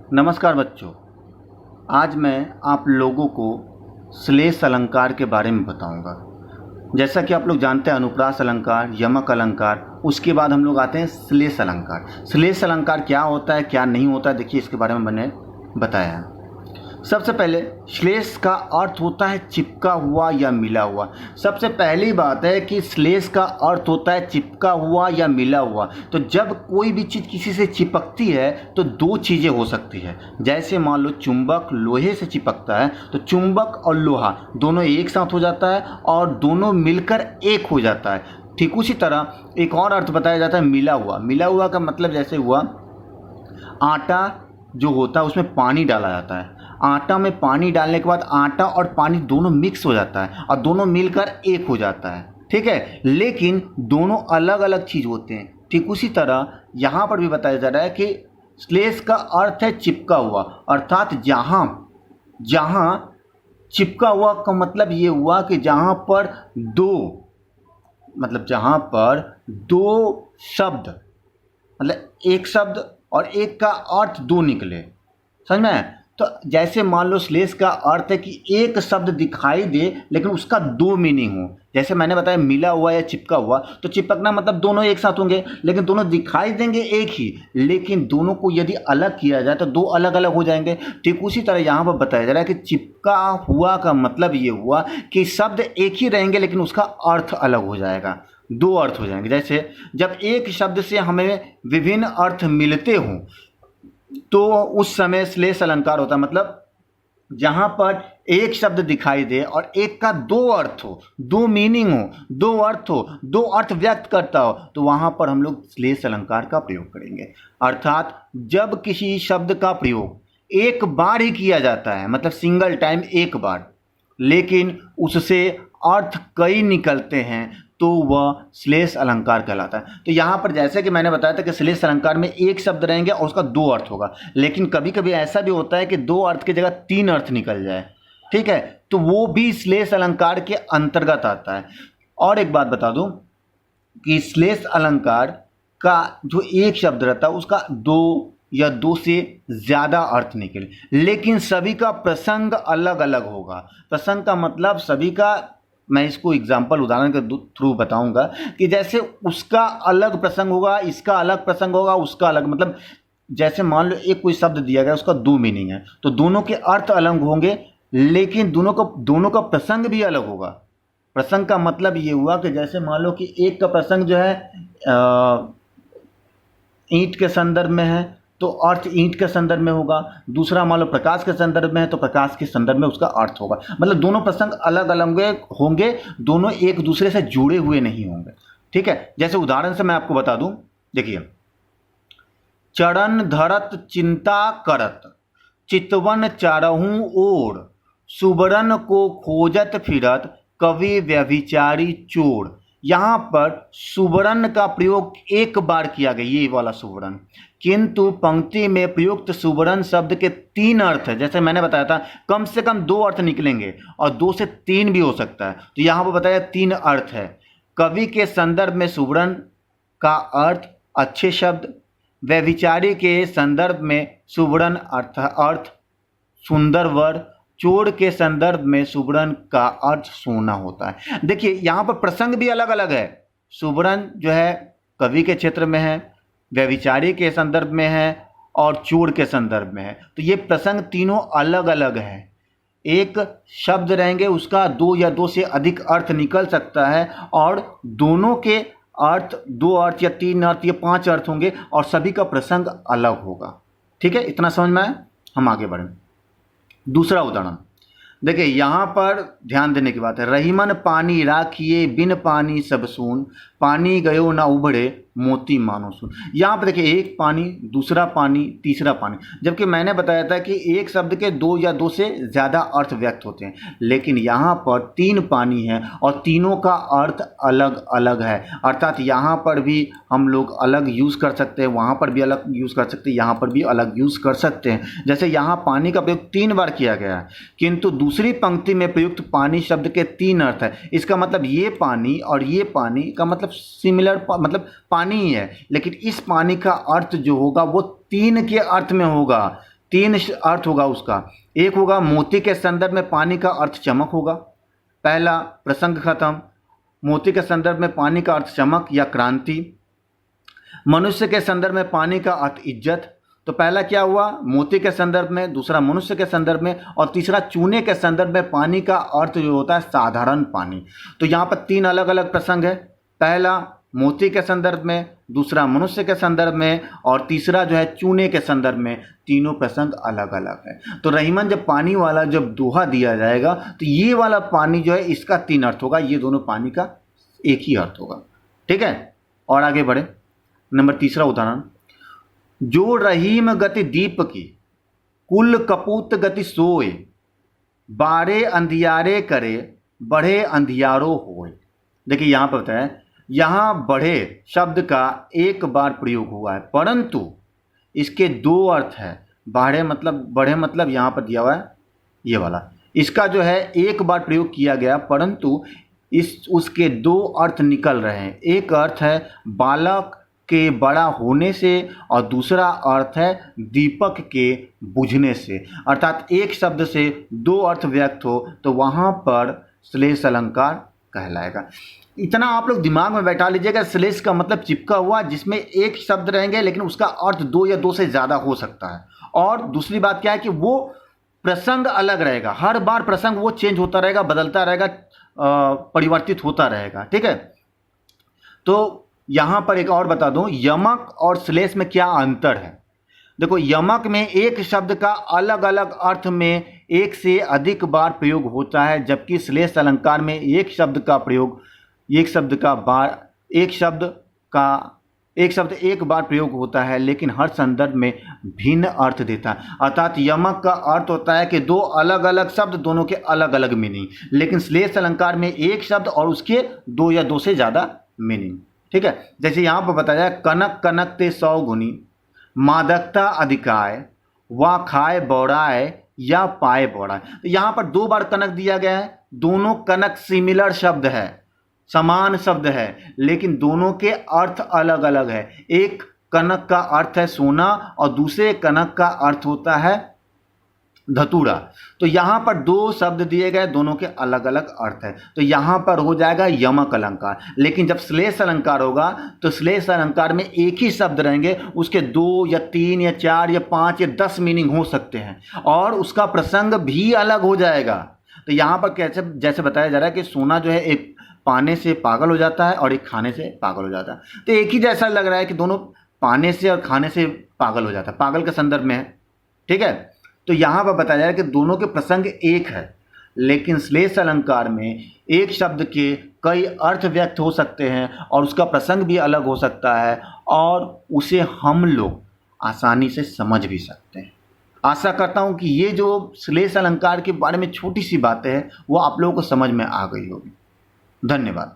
नमस्कार बच्चों। आज मैं आप लोगों को श्लेष अलंकार के बारे में बताऊंगा। जैसा कि आप लोग जानते हैं अनुप्रास अलंकार, यमक अलंकार, उसके बाद हम लोग आते हैं श्लेष अलंकार। श्लेष अलंकार क्या होता है क्या नहीं होता है, देखिए इसके बारे में मैंने बताया है। सबसे पहले श्लेष का अर्थ होता है चिपका हुआ या मिला हुआ। सबसे पहली बात है कि श्लेष का अर्थ होता है चिपका हुआ या मिला हुआ। तो जब कोई भी चीज़ किसी से चिपकती है तो दो चीज़ें हो सकती है। जैसे मान लो चुंबक लोहे से चिपकता है तो चुंबक और लोहा दोनों एक साथ हो जाता है और दोनों मिलकर एक हो जाता है। ठीक उसी तरह एक और अर्थ बताया जाता है मिला हुआ। मिला हुआ का मतलब जैसे हुआ आटा जो होता है उसमें पानी डाला जाता है, आटा में पानी डालने के बाद आटा और पानी दोनों मिक्स हो जाता है और दोनों मिलकर एक हो जाता है। ठीक है, लेकिन दोनों अलग अलग चीज़ होते हैं। ठीक उसी तरह यहाँ पर भी बताया जा रहा है कि श्लेष का अर्थ है चिपका हुआ, अर्थात जहाँ चिपका हुआ का मतलब ये हुआ कि जहाँ पर दो शब्द मतलब एक शब्द और एक का अर्थ दो निकले, समझ में? तो जैसे मान लो श्लेष का अर्थ है कि एक शब्द दिखाई दे लेकिन उसका दो मीनिंग हो। जैसे मैंने बताया मिला हुआ या चिपका हुआ, तो चिपकना मतलब दोनों एक साथ होंगे लेकिन दोनों दिखाई देंगे एक ही, लेकिन दोनों को यदि अलग किया जाए तो दो अलग अलग हो जाएंगे। ठीक उसी तरह यहाँ पर बताया जा रहा है कि चिपका हुआ का मतलब ये हुआ कि शब्द एक ही रहेंगे लेकिन उसका अर्थ अलग हो जाएगा, दो अर्थ हो जाएंगे। जैसे जब एक शब्द से हमें विभिन्न अर्थ मिलते हों तो उस समय श्लेष अलंकार होता है। मतलब जहां पर एक शब्द दिखाई दे और एक का दो अर्थ हो, दो मीनिंग हो, दो अर्थ हो, दो अर्थ व्यक्त करता हो, तो वहां पर हम लोग श्लेष अलंकार का प्रयोग करेंगे। अर्थात जब किसी शब्द का प्रयोग एक बार ही किया जाता है, मतलब सिंगल टाइम एक बार, लेकिन उससे अर्थ कई निकलते हैं तो वह श्लेष अलंकार कहलाता है। तो यहाँ पर जैसे कि मैंने बताया था कि श्लेष अलंकार में एक शब्द रहेंगे और उसका दो अर्थ होगा, लेकिन कभी कभी ऐसा भी होता है कि दो अर्थ की जगह तीन अर्थ निकल जाए। ठीक है, तो वो भी श्लेष अलंकार के अंतर्गत आता है। और एक बात बता दूं कि श्लेष अलंकार का जो एक शब्द रहता है उसका दो या दो से ज़्यादा अर्थ निकले, लेकिन सभी का प्रसंग अलग अलग होगा। प्रसंग का मतलब सभी का, मैं इसको एग्जाम्पल उदाहरण के थ्रू बताऊंगा कि जैसे उसका अलग प्रसंग होगा, इसका अलग प्रसंग होगा, उसका अलग, मतलब जैसे मान लो एक कोई शब्द दिया गया उसका दो मीनिंग है तो दोनों के अर्थ अलग होंगे, लेकिन दोनों का प्रसंग भी अलग होगा। प्रसंग का मतलब ये हुआ कि जैसे मान लो कि एक का प्रसंग जो है ईंट के संदर्भ में है तो अर्थ ईंट के संदर्भ में होगा, दूसरा मान लो प्रकाश के संदर्भ में है तो प्रकाश के संदर्भ में उसका अर्थ होगा। मतलब दोनों प्रसंग अलग अलग होंगे, दोनों एक दूसरे से जुड़े हुए नहीं होंगे। ठीक है, जैसे उदाहरण से मैं आपको बता दूं, देखिए चरण धरत चिंता करत चितवन चारहूं ओर सुबरन को खोजत फिरत कवि व्यभिचारी चोर। यहाँ पर सुबरन का प्रयोग एक बार किया गया, ये वाला सुबरन, किंतु पंक्ति में प्रयुक्त सुबरन शब्द के तीन अर्थ है। जैसे मैंने बताया था कम से कम दो अर्थ निकलेंगे और दो से तीन भी हो सकता है, तो यहाँ पर बताया तीन अर्थ है। कवि के संदर्भ में सुबरन का अर्थ अच्छे शब्द, व्यभिचारी के संदर्भ में सुबरन अर्थ सुंदर वर, चोर के संदर्भ में सुबरन का अर्थ सोना होता है। देखिए यहाँ पर प्रसंग भी अलग अलग है। सुबरन जो है कवि के क्षेत्र में है, व्यभिचारी के संदर्भ में है और चोर के संदर्भ में है, तो ये प्रसंग तीनों अलग अलग है। एक शब्द रहेंगे उसका दो या दो से अधिक अर्थ निकल सकता है और दोनों के अर्थ दो अर्थ या तीन अर्थ या पांच अर्थ होंगे और सभी का प्रसंग अलग होगा। ठीक है, इतना समझ में आया? हम आगे बढ़ें। दूसरा उदाहरण देखिए, यहाँ पर ध्यान देने की बात है। रहीमन पानी राखिए बिन पानी सब सून, पानी गयो ना उभरे मोती मानो सुन। यहाँ पर देखिए एक पानी, दूसरा पानी, तीसरा पानी, जबकि मैंने बताया था कि एक शब्द के दो या दो से ज़्यादा अर्थ व्यक्त होते हैं, लेकिन यहाँ पर तीन पानी है और तीनों का अर्थ अलग अलग है। अर्थात यहाँ पर भी हम लोग अलग यूज़ कर सकते हैं, वहाँ पर भी अलग यूज़ कर सकते हैं, यहाँ पर भी अलग यूज़ कर सकते हैं। जैसे यहाँ पानी का प्रयोग तीन बार किया गया है, किंतु दूसरी पंक्ति में प्रयुक्त पानी शब्द के तीन अर्थ है। इसका मतलब ये पानी और ये पानी का मतलब सिमिलर, मतलब पानी ही है, लेकिन इस पानी का अर्थ जो होगा वो तीन के अर्थ में होगा। तीन अर्थ होगा उसका। एक होगा मोती के संदर्भ में पानी का अर्थ चमक होगा, पहला प्रसंग खत्म। मोती के संदर्भ में पानी का अर्थ चमक या क्रांति। मनुष्य के संदर्भ में पानी का अर्थ इज्जत। तो पहला क्या हुआ, मोती के संदर्भ में, दूसरा मनुष्य के संदर्भ में, और तीसरा चूने के संदर्भ में पानी का अर्थ जो होता है साधारण पानी। तो यहाँ पर तीन अलग अलग प्रसंग है, पहला मोती के संदर्भ में, दूसरा मनुष्य के संदर्भ में, और तीसरा जो है चूने के संदर्भ में। तीनों प्रसंग अलग अलग है। तो रहीमन जब पानी वाला जब दोहा दिया जाएगा तो ये वाला पानी जो है इसका तीन अर्थ होगा, ये दोनों पानी का एक ही अर्थ होगा। ठीक है, और आगे बढ़े। नंबर तीसरा उदाहरण, जो रहीम गति दीप की, कुल कपूत गति सोए, बारे अंधियारे करे, बढ़े अंधियारो होए। देखिए यहाँ पर बताया, यहाँ बढ़े शब्द का एक बार प्रयोग हुआ है, परंतु इसके दो अर्थ है। बढ़े मतलब यहाँ पर दिया हुआ है ये वाला, इसका जो है एक बार प्रयोग किया गया, परंतु उसके दो अर्थ निकल रहे हैं। एक अर्थ है बालक के बड़ा होने से और दूसरा अर्थ है दीपक के बुझने से। अर्थात एक शब्द से दो अर्थ व्यक्त हो तो वहाँ पर श्लेष अलंकार कहलाएगा। इतना आप लोग दिमाग में बैठा लीजिएगा, श्लेष का मतलब चिपका हुआ, जिसमें एक शब्द रहेंगे लेकिन उसका अर्थ दो या दो से ज़्यादा हो सकता है। और दूसरी बात क्या है कि वो प्रसंग अलग रहेगा, हर बार प्रसंग वो चेंज होता रहेगा, बदलता रहेगा, परिवर्तित होता रहेगा। ठीक है, तो यहाँ पर एक और बता दूं, यमक और श्लेष में क्या अंतर है। देखो, यमक में एक शब्द का अलग अलग अर्थ में एक से अधिक बार प्रयोग होता है, जबकि श्लेष अलंकार में एक शब्द एक बार प्रयोग होता है, लेकिन हर संदर्भ में भिन्न अर्थ देता है। अर्थात यमक का अर्थ होता है कि दो अलग अलग शब्द, दोनों के अलग अलग मीनिंग, लेकिन श्लेष अलंकार में एक शब्द और उसके दो या दो से ज़्यादा मीनिंग। ठीक है, जैसे यहाँ पर बताया, कनक कनक ते 100 गुनी, मादकता अधिकाय, वा खाए बौड़ाए या पाए बौड़ाए। तो यहाँ पर दो बार कनक दिया गया है, दोनों कनक सिमिलर शब्द है, समान शब्द है, लेकिन दोनों के अर्थ अलग अलग है। एक कनक का अर्थ है सोना और दूसरे कनक का अर्थ होता है धतूरा। तो यहाँ पर दो शब्द दिए गए, दोनों के अलग अलग अर्थ है, तो यहाँ पर हो जाएगा यमक अलंकार। लेकिन जब श्लेष अलंकार होगा तो श्लेष अलंकार में एक ही शब्द रहेंगे, उसके दो या तीन या चार या 5 या 10 मीनिंग हो सकते हैं, और उसका प्रसंग भी अलग हो जाएगा। तो यहाँ पर कैसे, जैसे बताया जा रहा है कि सोना जो है एक पाने से पागल हो जाता है और एक खाने से पागल हो जाता है, तो एक ही जैसा लग रहा है कि दोनों पाने से और खाने से पागल हो जाता है, पागल के संदर्भ में है। ठीक है, तो यहाँ पर बताया जा रहा है कि दोनों के प्रसंग एक है, लेकिन श्लेष अलंकार में एक शब्द के कई अर्थ व्यक्त हो सकते हैं और उसका प्रसंग भी अलग हो सकता है, और उसे हम लोग आसानी से समझ भी सकते हैं। आशा करता हूँ कि ये जो श्लेष अलंकार के बारे में छोटी सी बातें हैं वो आप लोगों को समझ में आ गई होगी। धन्यवाद।